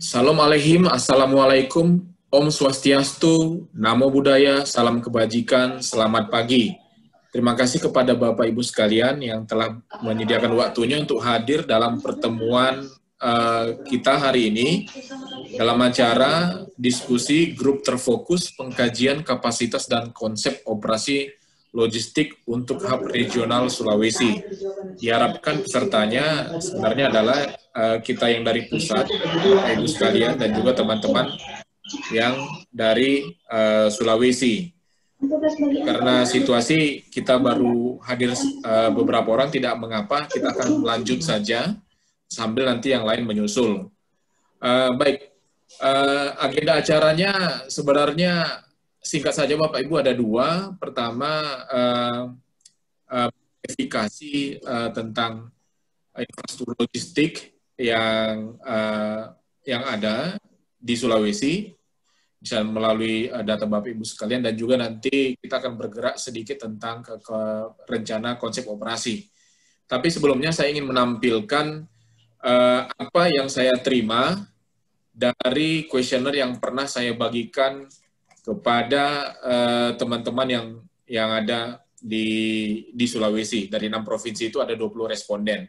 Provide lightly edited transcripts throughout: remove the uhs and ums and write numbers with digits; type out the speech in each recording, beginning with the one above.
Salam aleihim, assalamualaikum, Om Swastiastu, Namo Buddhaya, salam kebajikan, selamat pagi. Terima kasih kepada Bapak Ibu sekalian yang telah menyediakan waktunya untuk hadir dalam pertemuan kita hari ini dalam acara diskusi grup terfokus pengkajian kapasitas dan konsep operasi logistik untuk hub regional Sulawesi. Diharapkan pesertanya sebenarnya adalah kita yang dari pusat, Bapak Ibu sekalian, dan juga teman-teman yang dari Sulawesi. Karena situasi kita baru hadir beberapa orang, tidak mengapa, kita akan lanjut saja sambil nanti yang lain menyusul. Baik, agenda acaranya sebenarnya singkat saja Bapak Ibu ada dua. Pertama, verifikasi tentang infrastruktur logistik yang ada di Sulawesi, bisa melalui data Bapak Ibu sekalian, dan juga nanti kita akan bergerak sedikit tentang ke rencana konsep operasi. Tapi sebelumnya saya ingin menampilkan apa yang saya terima dari kuesioner yang pernah saya bagikan kepada teman-teman yang ada di Sulawesi. Dari 6 provinsi itu ada 20 responden.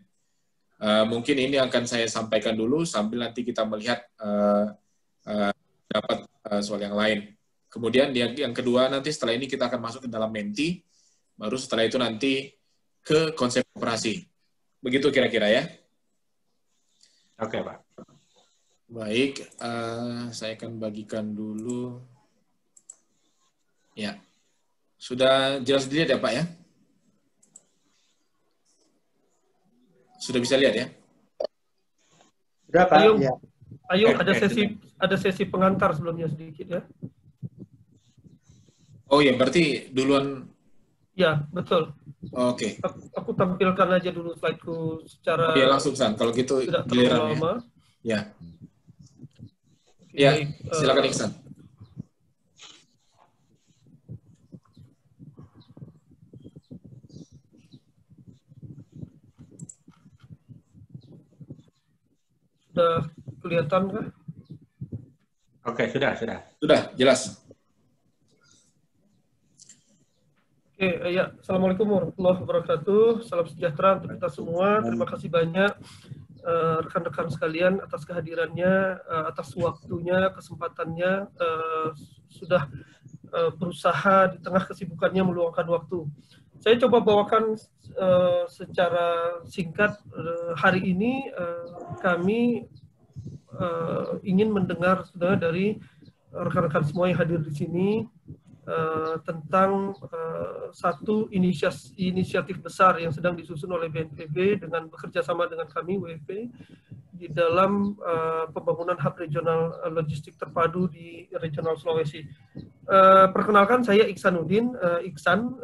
Mungkin ini akan saya sampaikan dulu sambil nanti kita melihat dapat soal yang lain. Kemudian yang kedua, nanti setelah ini kita akan masuk ke dalam menti, baru setelah itu nanti ke konsep operasi. Begitu kira-kira ya? Oke, Pak. Baik, saya akan bagikan dulu. Ya, sudah jelas dilihat ya Pak ya? Sudah bisa lihat ya? Sudah Pak. Ayo, Ya. ayo ada sesi pengantar sebelumnya sedikit ya. Oh ya, berarti duluan. Ya, betul. Oke. Aku tampilkan aja dulu slide-ku secara Ya, langsung San, kalau gitu tidak giliran terlalu lama. Ya. Oke, Ya, baik. silakan Iksan. Sudah kelihatan kah? Oke, sudah. Sudah, jelas. Oke, ya. Assalamualaikum warahmatullahi wabarakatuh. Salam sejahtera untuk kita semua. Terima kasih banyak rekan-rekan sekalian atas kehadirannya, atas waktunya, kesempatannya, sudah berusaha di tengah kesibukannya meluangkan waktu. Saya coba bawakan secara singkat hari ini kami ingin mendengar sebenarnya dari rekan-rekan semua yang hadir di sini tentang satu inisiatif besar yang sedang disusun oleh BNPB dengan bekerja sama dengan kami WFP di dalam pembangunan hub regional logistik terpadu di regional Sulawesi. Perkenalkan, saya Iksanuddin, Iksan,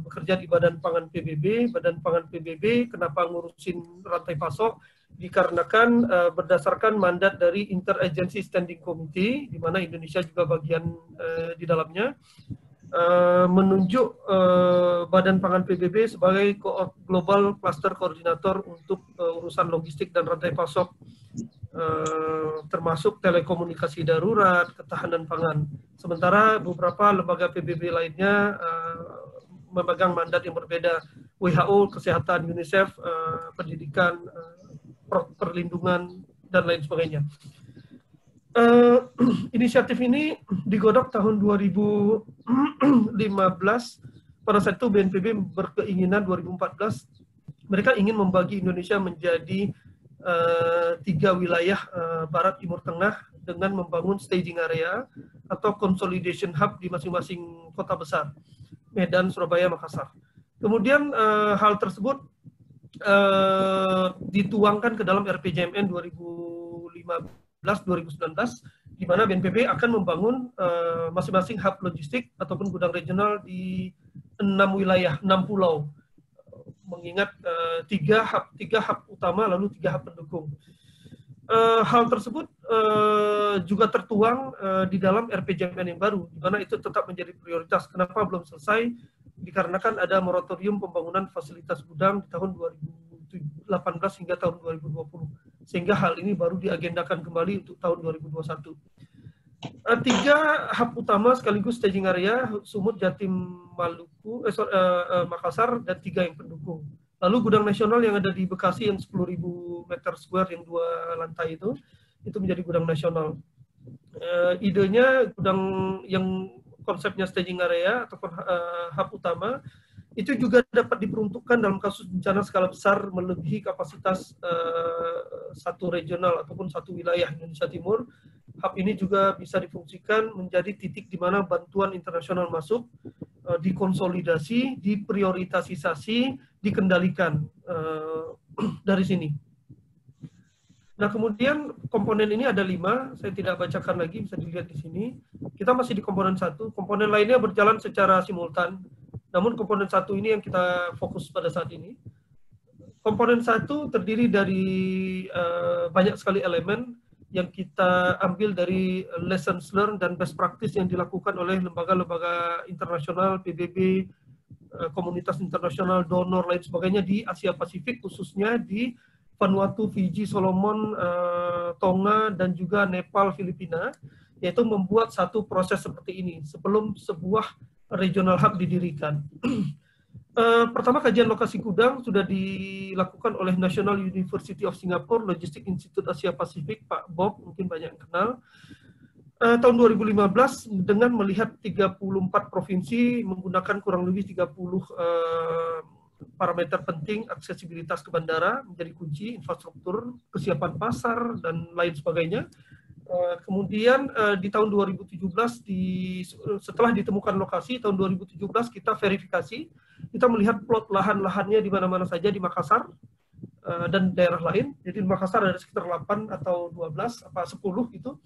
bekerja di Badan Pangan PBB. Badan Pangan PBB kenapa ngurusin rantai pasok? Dikarenakan berdasarkan mandat dari Interagency Standing Committee, di mana Indonesia juga bagian di dalamnya, menunjuk Badan Pangan PBB sebagai Global Cluster Coordinator untuk urusan logistik dan rantai pasok, termasuk telekomunikasi darurat, ketahanan pangan. Sementara beberapa lembaga PBB lainnya memegang mandat yang berbeda, WHO, Kesehatan, UNICEF, Pendidikan, Perlindungan, dan lain sebagainya. Inisiatif ini digodok tahun 2015. Pada saat itu BNPB berkeinginan 2014 mereka ingin membagi Indonesia menjadi 3 wilayah barat, timur, tengah dengan membangun staging area atau consolidation hub di masing-masing kota besar, Medan, Surabaya, Makassar. Kemudian hal tersebut dituangkan ke dalam RPJMN 2015-2019, di mana BNPB akan membangun masing-masing hub logistik ataupun gudang regional di 6 wilayah, 6 pulau. Mengingat 3 hub utama lalu 3 hub pendukung. Hal tersebut juga tertuang di dalam RPJMN yang baru, di mana itu tetap menjadi prioritas. Kenapa belum selesai? Dikarenakan ada moratorium pembangunan fasilitas gudang di tahun 2018 hingga tahun 2020. sehingga hal ini baru diagendakan kembali untuk tahun 2021. 3 hub utama sekaligus staging area, Sumut, Jatim, Makassar, dan 3 yang pendukung. Lalu gudang nasional yang ada di Bekasi yang 10.000 meter square yang 2 lantai itu menjadi gudang nasional. Idenya gudang yang konsepnya staging area ataupun hub utama itu juga dapat diperuntukkan dalam kasus bencana skala besar melebihi kapasitas satu regional ataupun satu wilayah Indonesia Timur. Hub ini juga bisa difungsikan menjadi titik di mana bantuan internasional masuk, dikonsolidasi, diprioritasasi, dikendalikan dari sini. Nah, kemudian komponen ini ada 5, saya tidak bacakan lagi, bisa dilihat di sini. Kita masih di komponen 1, komponen lainnya berjalan secara simultan. Namun komponen 1 ini yang kita fokus pada saat ini. Komponen 1 terdiri dari banyak sekali elemen yang kita ambil dari lessons learned dan best practice yang dilakukan oleh lembaga-lembaga internasional, PBB, komunitas internasional, donor, lain sebagainya di Asia Pasifik, khususnya di Vanuatu, Fiji, Solomon, Tonga, dan juga Nepal, Filipina, yaitu membuat satu proses seperti ini sebelum sebuah regional hub didirikan. Pertama, kajian lokasi gudang sudah dilakukan oleh National University of Singapore Logistics Institute Asia Pasifik, Pak Bob, mungkin banyak yang kenal. Tahun 2015 dengan melihat 34 provinsi menggunakan kurang lebih 30 parameter penting aksesibilitas ke bandara menjadi kunci, infrastruktur, kesiapan pasar, dan lain sebagainya. Kemudian di tahun 2017, setelah ditemukan lokasi, tahun 2017 kita verifikasi, kita melihat plot lahan-lahannya di mana-mana saja di Makassar dan daerah lain. Jadi di Makassar ada sekitar 8 atau 12, apa 10 gitu.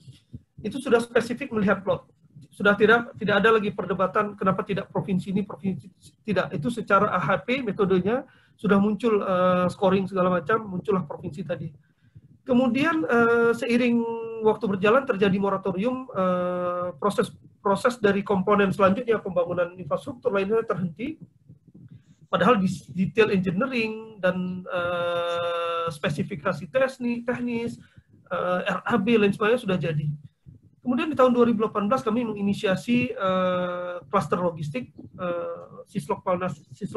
Itu sudah spesifik melihat plot. Sudah tidak ada lagi perdebatan kenapa tidak provinsi ini, provinsi tidak. Itu secara AHP metodenya sudah muncul scoring segala macam, muncullah provinsi tadi. Kemudian seiring waktu berjalan terjadi moratorium, proses dari komponen selanjutnya pembangunan infrastruktur lainnya terhenti. Padahal detail engineering dan spesifikasi teknis, RAB lain sebagainya sudah jadi. Kemudian di tahun 2018 kami menginisiasi klaster logistik, Sislok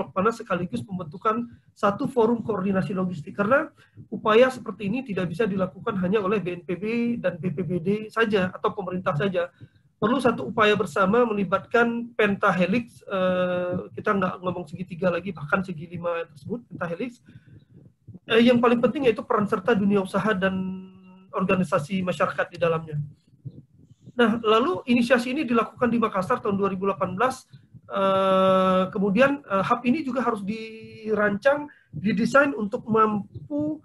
Panas sekaligus pembentukan satu forum koordinasi logistik. Karena upaya seperti ini tidak bisa dilakukan hanya oleh BNPB dan BPBD saja atau pemerintah saja. Perlu satu upaya bersama melibatkan pentahelix, kita nggak ngomong segi 3 lagi, bahkan segi 5 tersebut, pentahelix. Yang paling penting yaitu peran serta dunia usaha dan organisasi masyarakat di dalamnya. Nah, lalu inisiasi ini dilakukan di Makassar tahun 2018, kemudian hub ini juga harus dirancang, didesain untuk mampu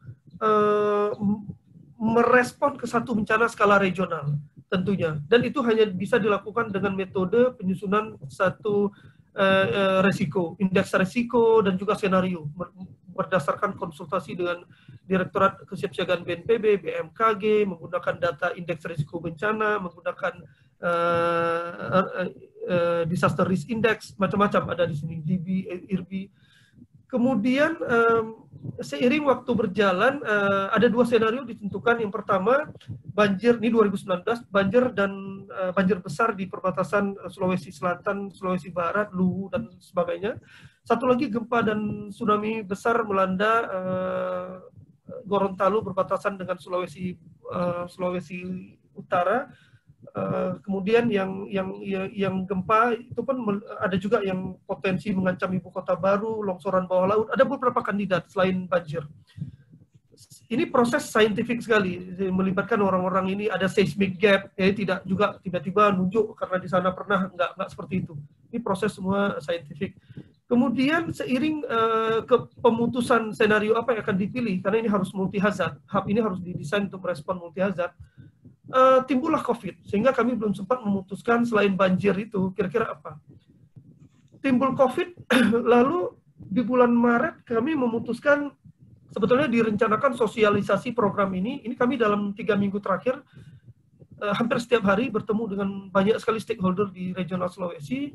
merespon ke satu bencana skala regional tentunya. Dan itu hanya bisa dilakukan dengan metode penyusunan satu resiko, indeks resiko, dan juga senario, berdasarkan konsultasi dengan Direktorat Kesiapsiagaan BNPB, BMKG, menggunakan data indeks risiko bencana, menggunakan disaster risk index, macam-macam ada di sini, DB, IRB. Kemudian seiring waktu berjalan, ada 2 senario ditentukan. Yang pertama, banjir, ini 2019, banjir besar di perbatasan Sulawesi Selatan, Sulawesi Barat, Luwu, dan sebagainya. Satu lagi, gempa dan tsunami besar melanda Gorontalo berbatasan dengan Sulawesi Utara. Kemudian yang gempa itu pun ada juga yang potensi mengancam ibu kota baru, longsoran bawah laut. Ada beberapa kandidat selain banjir. Ini proses saintifik sekali, melibatkan orang-orang ini. Ada seismic gap, ya, tidak juga tiba-tiba nunjuk karena di sana pernah, enggak seperti itu. Ini proses semua saintifik. Kemudian seiring ke pemutusan senario apa yang akan dipilih, karena ini harus multi hazard, hub ini harus didesain untuk merespon multi hazard, timbullah COVID, sehingga kami belum sempat memutuskan selain banjir itu kira-kira apa. Timbul COVID, lalu di bulan Maret kami memutuskan sebetulnya direncanakan sosialisasi program ini kami dalam 3 minggu terakhir hampir setiap hari bertemu dengan banyak sekali stakeholder di regional Sulawesi.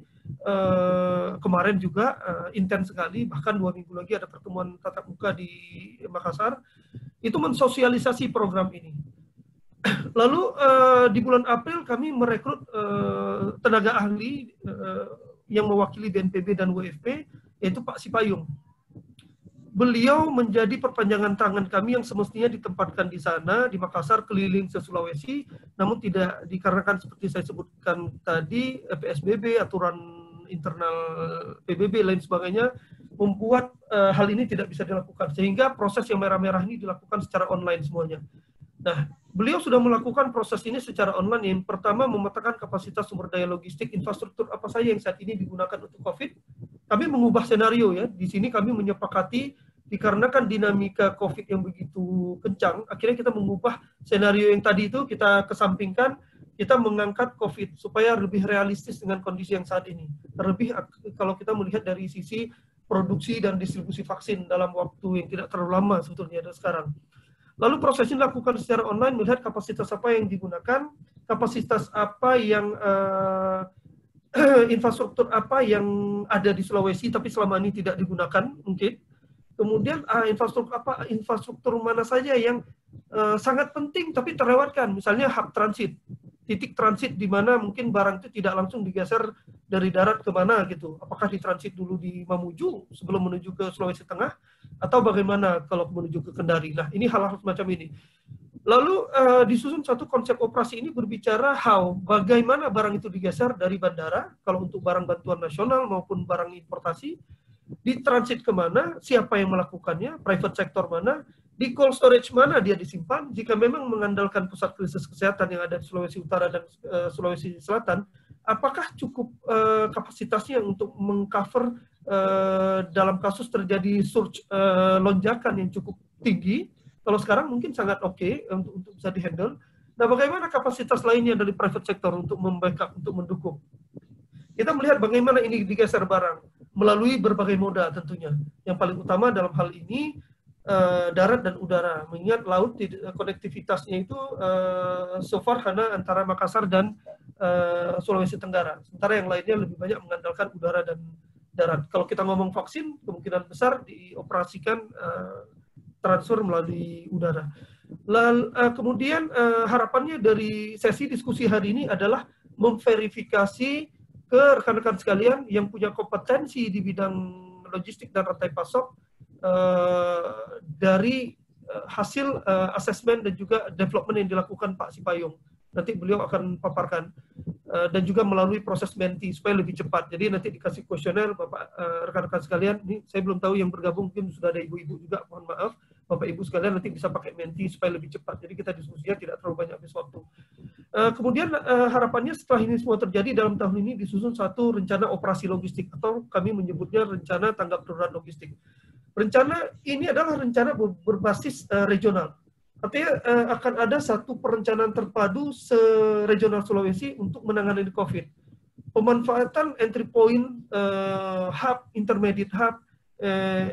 Kemarin juga intens sekali, bahkan 2 minggu lagi ada pertemuan tatap muka di Makassar. itu mensosialisasi program ini. Lalu di bulan April kami merekrut tenaga ahli yang mewakili BNPB dan WFP, yaitu Pak Sipayung. Beliau menjadi perpanjangan tangan kami yang semestinya ditempatkan di sana, di Makassar, keliling se Sulawesi, namun tidak dikarenakan seperti saya sebutkan tadi, PSBB, aturan internal PBB, lain sebagainya, membuat hal ini tidak bisa dilakukan. Sehingga proses yang merah-merah ini dilakukan secara online semuanya. Nah, beliau sudah melakukan proses ini secara online. Yang pertama, memetakan kapasitas sumber daya logistik, infrastruktur apa saja yang saat ini digunakan untuk COVID. Kami mengubah senario ya. Di sini kami menyepakati, dikarenakan dinamika COVID yang begitu kencang, akhirnya kita mengubah senario yang tadi itu, kita kesampingkan, kita mengangkat COVID supaya lebih realistis dengan kondisi yang saat ini. Terlebih kalau kita melihat dari sisi produksi dan distribusi vaksin dalam waktu yang tidak terlalu lama sebetulnya dari sekarang. Lalu proses ini dilakukan secara online, melihat kapasitas apa yang digunakan, kapasitas apa yang infrastruktur apa yang ada di Sulawesi tapi selama ini tidak digunakan mungkin. Kemudian infrastruktur mana saja yang sangat penting tapi terlewatkan, misalnya hub transit, titik transit di mana mungkin barang itu tidak langsung digeser dari darat ke mana gitu. Apakah ditransit dulu di Mamuju sebelum menuju ke Sulawesi Tengah, atau bagaimana kalau menuju ke Kendari. Nah, ini hal-hal semacam ini. Lalu disusun satu konsep operasi ini berbicara bagaimana barang itu digeser dari bandara, kalau untuk barang bantuan nasional maupun barang importasi, ditransit kemana, siapa yang melakukannya, private sector mana, di cold storage mana dia disimpan. Jika memang mengandalkan pusat krisis kesehatan yang ada di Sulawesi Utara dan Sulawesi Selatan, apakah cukup kapasitasnya untuk mengcover dalam kasus terjadi surge lonjakan yang cukup tinggi. Kalau sekarang mungkin sangat oke untuk bisa dihandle. Nah, bagaimana kapasitas lainnya dari private sector untuk membackup, untuk mendukung? Kita melihat bagaimana ini digeser barang melalui berbagai moda tentunya. Yang paling utama dalam hal ini darat dan udara. Mengingat laut konektivitasnya itu so far hanya antara Makassar dan Sulawesi Tenggara. Sementara yang lainnya lebih banyak mengandalkan udara dan darat. Kalau kita ngomong vaksin, kemungkinan besar dioperasikan transfer melalui udara. Lalu, kemudian harapannya dari sesi diskusi hari ini adalah memverifikasi ke rekan-rekan sekalian yang punya kompetensi di bidang logistik dan rantai pasok dari hasil asesmen dan juga development yang dilakukan Pak Sipayung. Nanti beliau akan paparkan dan juga melalui proses menti supaya lebih cepat. Jadi nanti dikasih kuesioner Bapak rekan-rekan sekalian. Ini saya belum tahu yang bergabung, mungkin sudah ada ibu-ibu juga, mohon maaf. Bapak Ibu sekalian nanti bisa pakai menti supaya lebih cepat. Jadi kita diskusinya tidak terlalu banyak habis waktu. Kemudian harapannya setelah ini semua terjadi dalam tahun ini disusun satu rencana operasi logistik atau kami menyebutnya rencana tanggap darurat logistik. Rencana ini adalah rencana berbasis regional. Artinya akan ada satu perencanaan terpadu se-regional Sulawesi untuk menangani COVID. Pemanfaatan entry point, hub, intermediate hub,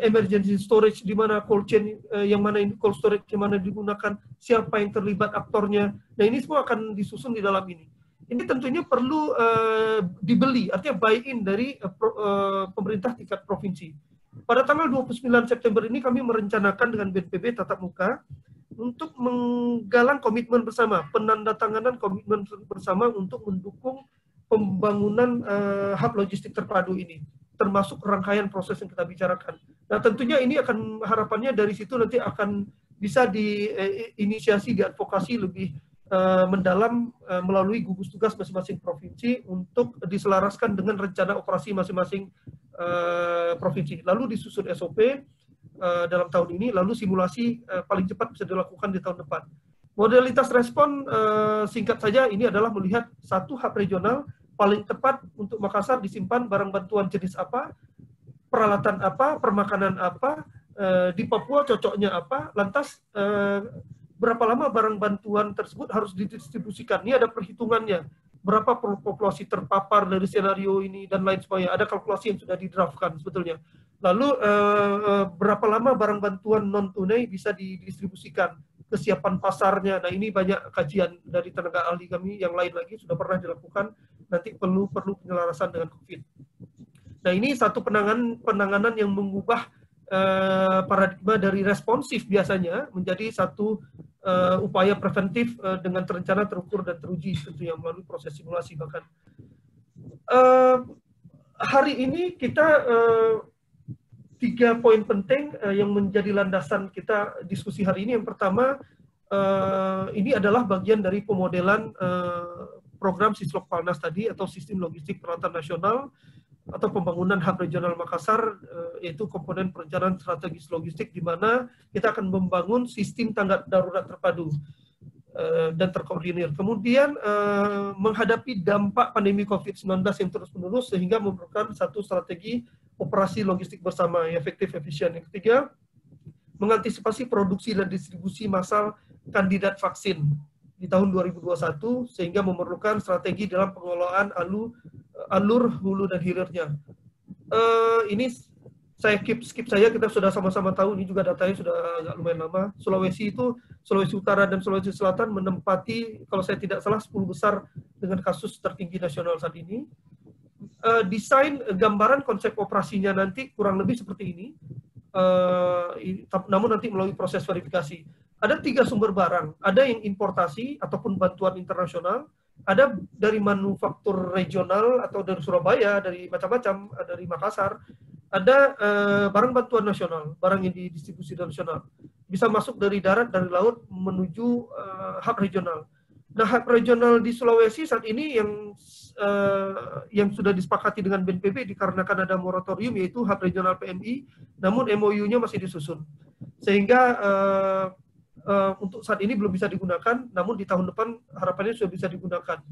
emergency storage di mana cold chain, yang mana ini cold storage yang mana digunakan, siapa yang terlibat aktornya. Nah, ini semua akan disusun di dalam ini. Ini tentunya perlu dibeli, artinya buy-in dari pemerintah tingkat provinsi. Pada tanggal 29 September ini kami merencanakan dengan BNPB tatap muka untuk menggalang komitmen bersama, penandatanganan komitmen bersama untuk mendukung pembangunan hub logistik terpadu ini, termasuk rangkaian proses yang kita bicarakan. Nah, tentunya ini akan harapannya dari situ nanti akan bisa diinisiasi, diadvokasi lebih mendalam melalui gugus tugas masing-masing provinsi untuk diselaraskan dengan rencana operasi masing-masing provinsi. Lalu disusun SOP dalam tahun ini, lalu simulasi paling cepat bisa dilakukan di tahun depan. Modalitas respon singkat saja ini adalah melihat satu hub regional paling tepat untuk Makassar disimpan barang bantuan jenis apa, peralatan apa, permakanan apa, di Papua cocoknya apa, lantas berapa lama barang bantuan tersebut harus didistribusikan. Ini ada perhitungannya, berapa populasi terpapar dari skenario ini dan lain sebagainya. Ada kalkulasi yang sudah didraftkan sebetulnya. Lalu berapa lama barang bantuan non tunai bisa didistribusikan, kesiapan pasarnya. Nah, ini banyak kajian dari tenaga ahli kami yang lain lagi sudah pernah dilakukan. Nanti perlu penyelarasan dengan COVID. Nah, ini satu penanganan yang mengubah paradigma dari responsif biasanya menjadi satu upaya preventif dengan terencana, terukur, dan teruji tentunya melalui proses simulasi bahkan. Hari ini kita 3 poin penting yang menjadi landasan kita diskusi hari ini. Yang pertama, ini adalah bagian dari pemodelan program Sislok-Palnas tadi atau Sistem Logistik Peralatan Nasional atau pembangunan hub regional Makassar, yaitu komponen perencanaan strategis logistik di mana kita akan membangun sistem tanggap darurat terpadu dan terkoordinir. Kemudian menghadapi dampak pandemi COVID-19 yang terus-menerus sehingga memerlukan satu strategi operasi logistik bersama yang efektif, efisien. Yang ketiga, mengantisipasi produksi dan distribusi massal kandidat vaksin di tahun 2021 sehingga memerlukan strategi dalam pengelolaan alur hulu dan hilirnya. Ini saya skip saja, kita sudah sama-sama tahu, ini juga datanya sudah agak lumayan lama. Sulawesi Utara dan Sulawesi Selatan menempati, kalau saya tidak salah, 10 besar dengan kasus tertinggi nasional saat ini. Desain gambaran konsep operasinya nanti kurang lebih seperti ini, namun nanti melalui proses verifikasi. Ada 3 sumber barang, ada yang importasi ataupun bantuan internasional, ada dari manufaktur regional atau dari Surabaya, dari macam-macam, dari Makassar, ada barang bantuan nasional, barang yang didistribusi nasional. Bisa masuk dari darat, dari laut, menuju hub regional. Nah, hub regional di Sulawesi saat ini yang sudah disepakati dengan BNPB dikarenakan ada moratorium, yaitu hub regional PMI, namun MOU-nya masih disusun. Sehingga untuk saat ini belum bisa digunakan, namun di tahun depan harapannya sudah bisa digunakan.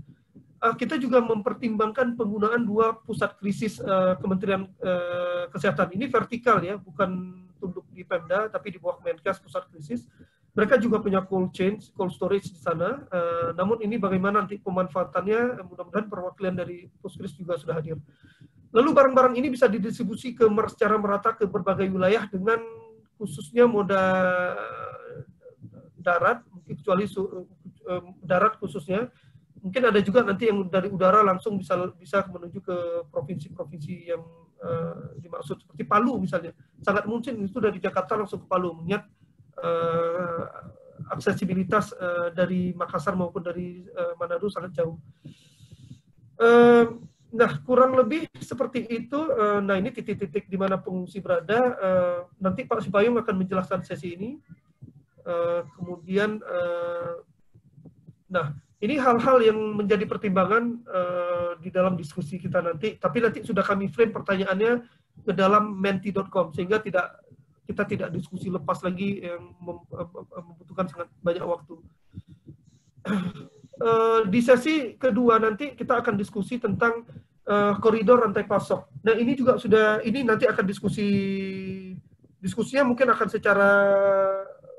Kita juga mempertimbangkan penggunaan 2 pusat krisis Kementerian Kesehatan. Ini vertikal ya, bukan tunduk di Pemda, tapi di bawah Kemenkes pusat krisis. Mereka juga punya cold storage di sana. Namun ini bagaimana nanti pemanfaatannya, mudah-mudahan perwakilan dari Puskris juga sudah hadir. Lalu barang-barang ini bisa didistribusi secara merata ke berbagai wilayah dengan khususnya moda darat, kecuali darat khususnya. Mungkin ada juga nanti yang dari udara langsung bisa menuju ke provinsi-provinsi yang dimaksud, seperti Palu misalnya. Sangat mungkin itu dari Jakarta langsung ke Palu, mengingat aksesibilitas dari Makassar maupun dari Manado sangat jauh. Nah, kurang lebih seperti itu. Nah, ini titik-titik di mana pengungsi berada. Nanti Pak Sipayung akan menjelaskan sesi ini. Kemudian, nah, ini hal-hal yang menjadi pertimbangan di dalam diskusi kita nanti, tapi nanti sudah kami frame pertanyaannya ke dalam menti.com, sehingga kita tidak diskusi lepas lagi yang membutuhkan sangat banyak waktu. Di sesi kedua nanti kita akan diskusi tentang koridor rantai pasok. Nah, ini juga ini nanti akan diskusinya mungkin akan secara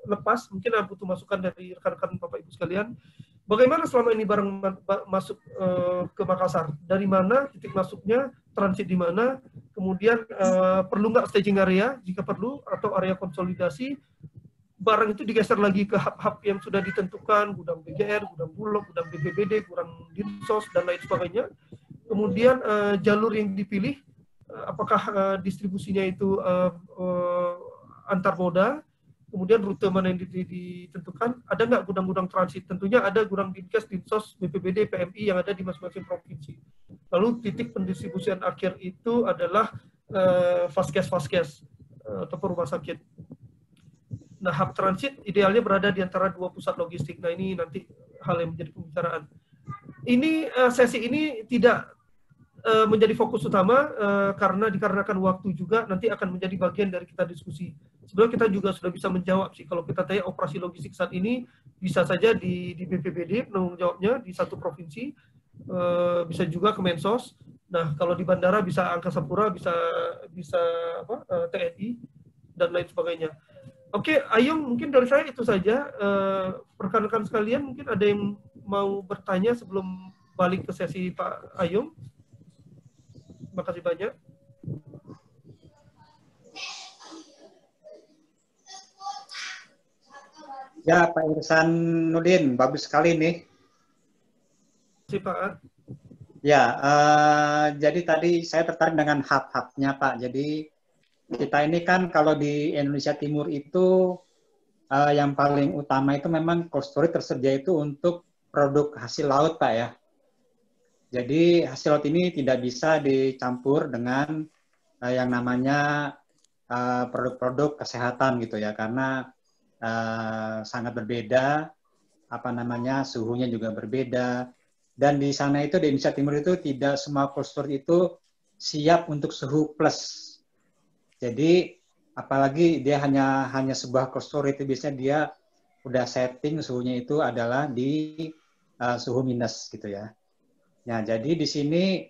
lepas, mungkin butuh masukan dari rekan-rekan Bapak Ibu sekalian. Bagaimana selama ini barang masuk ke Makassar? Dari mana titik masuknya, transit di mana, kemudian perlu nggak staging area jika perlu, atau area konsolidasi, barang itu digeser lagi ke hub-hub yang sudah ditentukan, gudang BGR, gudang Bulog, gudang BPBD, gudang Dinsos, dan lain sebagainya. Kemudian jalur yang dipilih, apakah distribusinya itu antar moda, kemudian rute mana yang ditentukan, ada nggak gudang-gudang transit? Tentunya ada gudang Dinkes, Dinsos, BPBD, PMI yang ada di masing-masing provinsi. Lalu titik pendistribusian akhir itu adalah Vaskes atau rumah sakit. Nah, hub transit idealnya berada di antara 2 pusat logistik. Nah, ini nanti hal yang menjadi pembicaraan. Ini sesi ini tidak menjadi fokus utama karena dikarenakan waktu juga nanti akan menjadi bagian dari kita diskusi. Sebenarnya kita juga sudah bisa menjawab sih, kalau kita tanya operasi logistik saat ini bisa saja di BPBD penanggung jawabnya di satu provinsi, bisa juga Kemensos. Nah, kalau di bandara bisa Angkasa Pura, bisa TNI dan lain sebagainya. Oke, Ayung, mungkin dari saya itu saja. Rekan-rekan sekalian, mungkin ada yang mau bertanya sebelum balik ke sesi Pak Ayung. Terima kasih banyak. Ya, Pak Irsanuddin, bagus sekali nih. Terima kasih, Pak. Ya, jadi tadi saya tertarik dengan hub-hubnya, Pak. Jadi kita ini kan kalau di Indonesia Timur itu yang paling utama itu memang cold storage tersedia itu untuk produk hasil laut, Pak ya. Jadi hasil laut ini tidak bisa dicampur dengan yang namanya produk-produk kesehatan gitu ya, karena sangat berbeda, apa namanya, suhunya juga berbeda. Dan di sana itu, di Indonesia Timur itu tidak semua cold storage itu siap untuk suhu plus. Jadi apalagi dia hanya sebuah cold storage itu biasanya dia udah setting suhunya itu adalah di suhu minus gitu ya. Nah, jadi di sini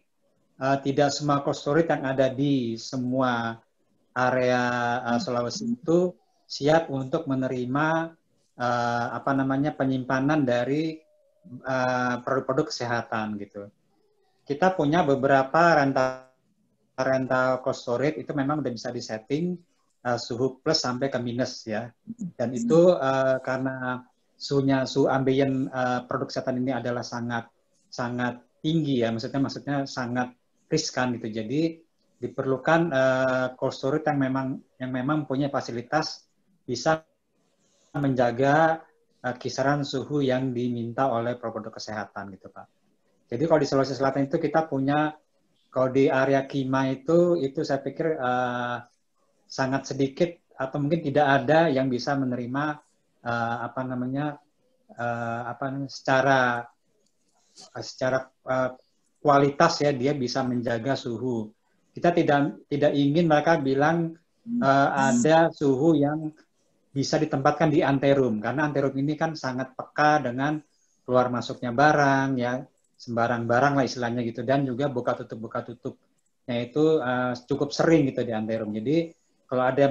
tidak semua cold storage yang ada di semua area Sulawesi itu siap untuk menerima apa namanya, penyimpanan dari produk-produk kesehatan gitu. Kita punya beberapa rental cold storage itu memang udah bisa disetting suhu plus sampai ke minus ya. Dan itu karena suhu ambien produk kesehatan ini adalah sangat tinggi ya, maksudnya sangat riskan gitu. Jadi diperlukan cold storage yang memang punya fasilitas bisa menjaga kisaran suhu yang diminta oleh produk kesehatan gitu, Pak. Jadi kalau di Sulawesi Selatan itu kita punya, kalau di area Kima itu saya pikir sangat sedikit atau mungkin tidak ada yang bisa menerima secara kualitas ya, dia bisa menjaga suhu. Kita tidak ingin mereka bilang ada suhu yang bisa ditempatkan di anterum, karena anterum ini kan sangat peka dengan keluar masuknya barang ya, sembarang barang lah istilahnya gitu, dan juga buka tutupnya itu cukup sering gitu di anterum. Jadi kalau ada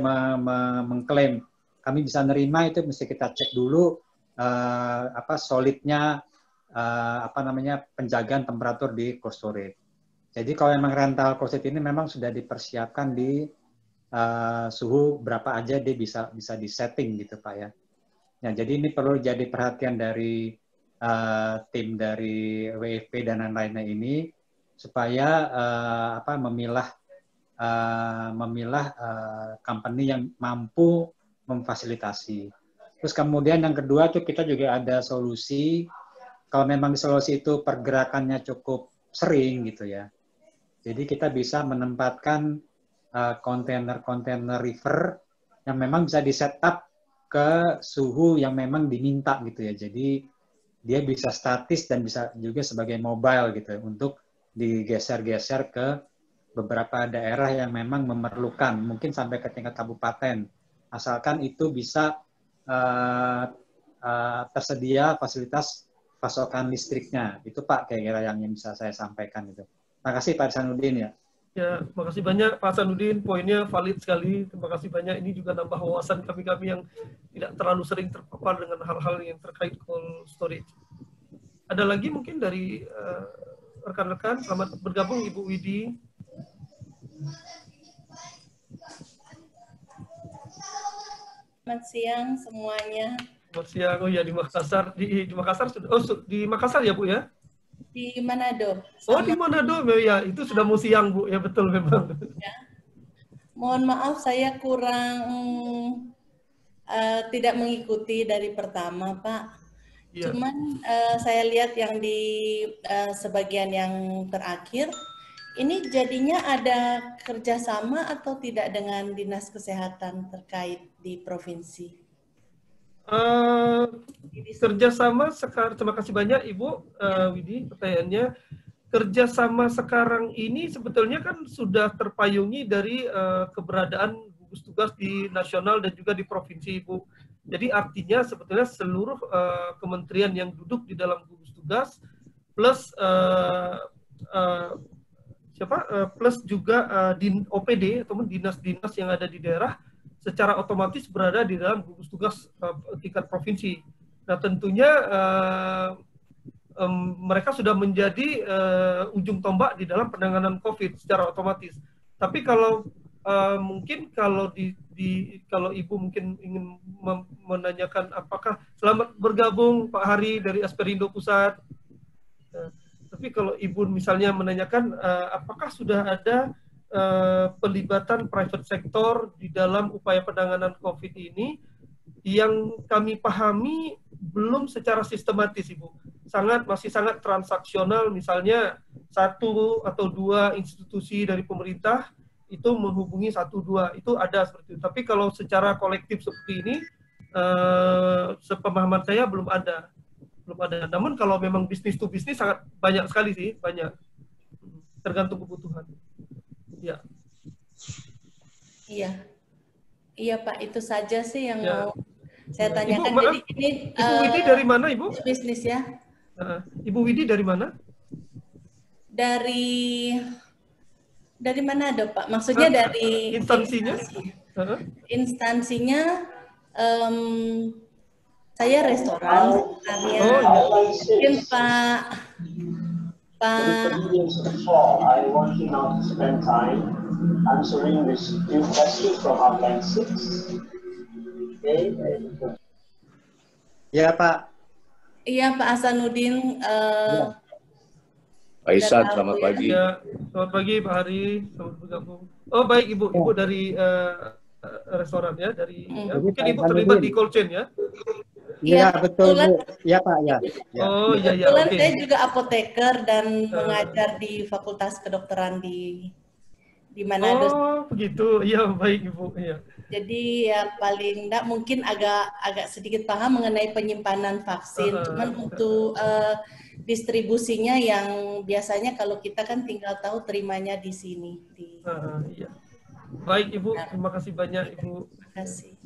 mengklaim kami bisa nerima, itu mesti kita cek dulu solidnya penjagaan temperatur di cold storage. Jadi kalau memang rental cold storage ini memang sudah dipersiapkan di suhu berapa aja dia bisa disetting gitu, Pak ya. Nah, jadi ini perlu jadi perhatian dari tim dari WFP dan lain-lainnya ini supaya memilah company yang mampu memfasilitasi. Terus kemudian yang kedua tuh kita juga ada solusi kalau memang di Sulawesi itu pergerakannya cukup sering gitu ya. Jadi kita bisa menempatkan kontainer river yang memang bisa di setup ke suhu yang memang diminta gitu ya. Jadi dia bisa statis dan bisa juga sebagai mobile gitu untuk digeser-geser ke beberapa daerah yang memang memerlukan, mungkin sampai ke tingkat kabupaten, asalkan itu bisa tersedia fasilitas pasokan listriknya. Itu Pak kira-kira yang bisa saya sampaikan itu. Terima kasih Pak Ihsanuddin ya. Ya, terima kasih banyak Pak Ihsanuddin, poinnya valid sekali. Terima kasih banyak, ini juga nambah wawasan kami yang tidak terlalu sering terpapar dengan hal-hal yang terkait cold storage. Ada lagi mungkin dari rekan-rekan, selamat bergabung Ibu Widi. Selamat siang semuanya. Selamat siang. Oh ya, di Makassar. Di Makassar sudah. Oh, di Makassar ya Bu ya? Di Manado. Oh, di Manado ya. Itu sudah mau siang Bu. Ya betul memang. Ya. Mohon maaf saya kurang tidak mengikuti dari pertama Pak. Ya. Cuman saya lihat yang di sebagian yang terakhir. Ini jadinya ada kerjasama atau tidak dengan Dinas Kesehatan terkait di provinsi? Kerjasama sekarang, terima kasih banyak Ibu Widi pertanyaannya. Kerjasama sekarang ini sebetulnya kan sudah terpayungi dari keberadaan gugus tugas di nasional dan juga di provinsi Ibu. Jadi artinya sebetulnya seluruh kementerian yang duduk di dalam gugus tugas plus plus juga OPD atau dinas-dinas yang ada di daerah secara otomatis berada di dalam gugus tugas tingkat provinsi. Nah tentunya mereka sudah menjadi ujung tombak di dalam penanganan COVID secara otomatis. Tapi kalau mungkin kalau kalau Ibu mungkin ingin menanyakan apakah selamat bergabung Pak Hari dari Asperindo Pusat. Tapi kalau Ibu misalnya menanyakan apakah sudah ada pelibatan private sector di dalam upaya penanganan COVID ini yang kami pahami belum secara sistematis, Ibu. Masih sangat transaksional, misalnya 1 atau 2 institusi dari pemerintah itu menghubungi 1-2, itu ada seperti itu. Tapi kalau secara kolektif seperti ini, sepemahaman saya belum ada. Namun kalau memang bisnis to bisnis sangat banyak sekali sih, banyak. Tergantung kebutuhan. Ya. Iya Pak, itu saja sih yang ya. mau saya tanyakan. Ibu, jadi ini Ibu Widi dari mana, Ibu? Bisnis ya. Ibu Widi dari mana? Dari mana ada Pak? Maksudnya dari instansinya? Instansinya saya restoran sebenarnya. Mungkin Pak I want you now to spend time answering these few questions from our panelists. Okay. Ya Pak. Iya Pak Hasanuddin. Pak Ihsan, selamat pagi. Ya, selamat pagi Pak Hari, selamat bergabung. Oh baik Ibu, Ibu dari restoran ya, mungkin Ibu terlibat di cold chain ya? Iya betul Bu. Iya Pak ya. Oh iya. Kebetulan saya juga apoteker dan mengajar di Fakultas Kedokteran di Manado. Oh begitu, iya baik Ibu. Iya. Jadi ya paling enggak mungkin agak sedikit paham mengenai penyimpanan vaksin. Cuman untuk distribusinya yang biasanya kalau kita kan tinggal tahu terimanya di sini. Iya. Baik Ibu, terima kasih banyak Ibu. Terima kasih.